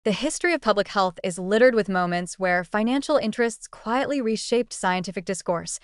The history of public health is littered with moments where financial interests quietly reshaped scientific discourse,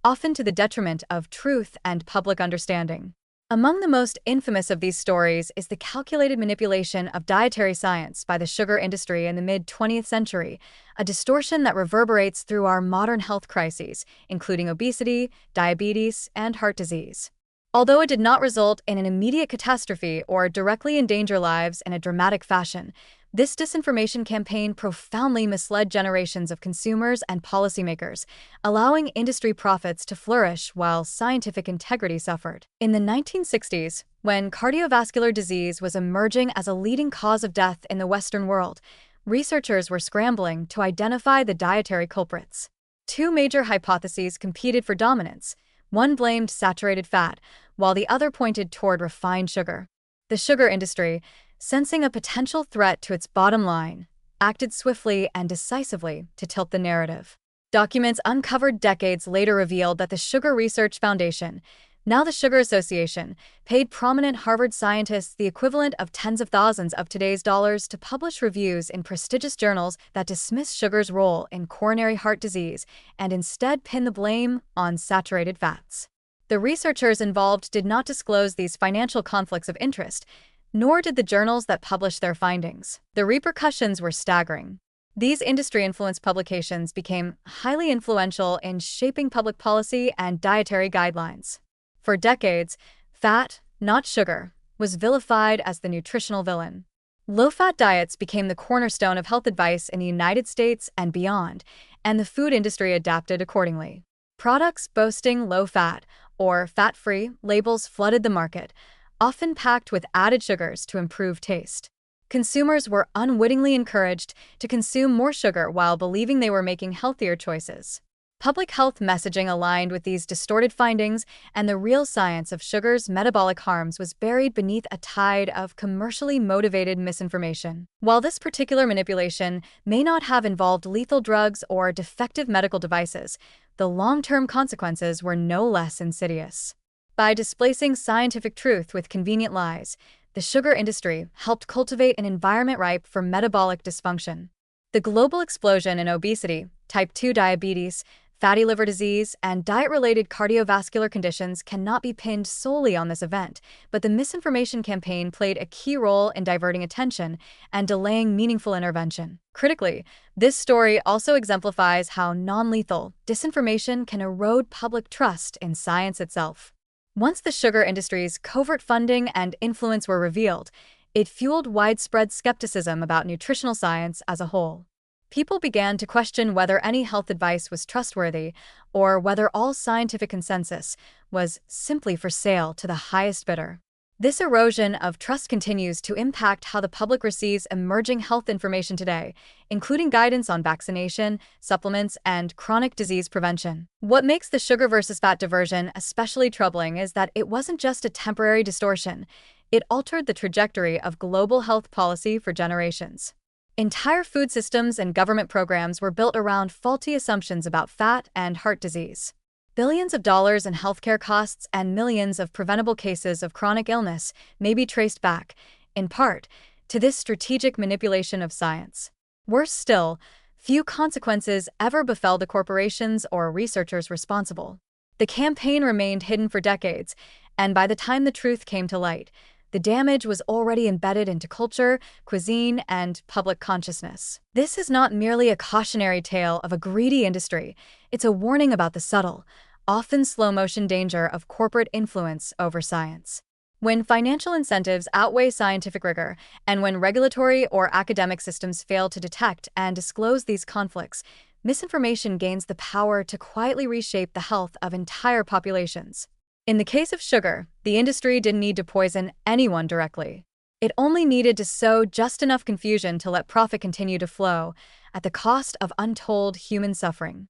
often to the detriment of truth and public understanding. Among the most infamous of these stories is the calculated manipulation of dietary science by the sugar industry in the mid-20th century, a distortion that reverberates through our modern health crises, including obesity, diabetes, and heart disease. Although it did not result in an immediate catastrophe or directly endanger lives in a dramatic fashion, this disinformation campaign profoundly misled generations of consumers and policymakers, allowing industry profits to flourish while scientific integrity suffered. In the 1960s, when cardiovascular disease was emerging as a leading cause of death in the Western world, researchers were scrambling to identify the dietary culprits. Two major hypotheses competed for dominance. One blamed saturated fat, while the other pointed toward refined sugar. The sugar industry, sensing a potential threat to its bottom line, acted swiftly and decisively to tilt the narrative. Documents uncovered decades later revealed that the Sugar Research Foundation, now the Sugar Association, paid prominent Harvard scientists the equivalent of tens of thousands of today's dollars to publish reviews in prestigious journals that dismiss sugar's role in coronary heart disease and instead pin the blame on saturated fats. The researchers involved did not disclose these financial conflicts of interest, nor did the journals that published their findings. The repercussions were staggering. These industry-influenced publications became highly influential in shaping public policy and dietary guidelines. For decades, fat, not sugar, was vilified as the nutritional villain. Low-fat diets became the cornerstone of health advice in the United States and beyond, and the food industry adapted accordingly. Products boasting low-fat or fat-free labels flooded the market, often packed with added sugars to improve taste. Consumers were unwittingly encouraged to consume more sugar while believing they were making healthier choices. Public health messaging aligned with these distorted findings, and the real science of sugar's metabolic harms was buried beneath a tide of commercially motivated misinformation. While this particular manipulation may not have involved lethal drugs or defective medical devices, the long-term consequences were no less insidious. By displacing scientific truth with convenient lies, the sugar industry helped cultivate an environment ripe for metabolic dysfunction. The global explosion in obesity, type 2 diabetes, fatty liver disease, and diet-related cardiovascular conditions cannot be pinned solely on this event, but the misinformation campaign played a key role in diverting attention and delaying meaningful intervention. Critically, this story also exemplifies how non-lethal disinformation can erode public trust in science itself. Once the sugar industry's covert funding and influence were revealed, it fueled widespread skepticism about nutritional science as a whole. People began to question whether any health advice was trustworthy or whether all scientific consensus was simply for sale to the highest bidder. This erosion of trust continues to impact how the public receives emerging health information today, including guidance on vaccination, supplements, and chronic disease prevention. What makes the sugar versus fat diversion especially troubling is that it wasn't just a temporary distortion. It altered the trajectory of global health policy for generations. Entire food systems and government programs were built around faulty assumptions about fat and heart disease. Billions of dollars in healthcare costs and millions of preventable cases of chronic illness may be traced back, in part, to this strategic manipulation of science. Worse still, few consequences ever befell the corporations or researchers responsible. The campaign remained hidden for decades, and by the time the truth came to light, the damage was already embedded into culture, cuisine, and public consciousness. This is not merely a cautionary tale of a greedy industry, it's a warning about the subtle, often slow-motion danger of corporate influence over science. When financial incentives outweigh scientific rigor, and when regulatory or academic systems fail to detect and disclose these conflicts, misinformation gains the power to quietly reshape the health of entire populations. In the case of sugar, the industry didn't need to poison anyone directly. It only needed to sow just enough confusion to let profit continue to flow, at the cost of untold human suffering.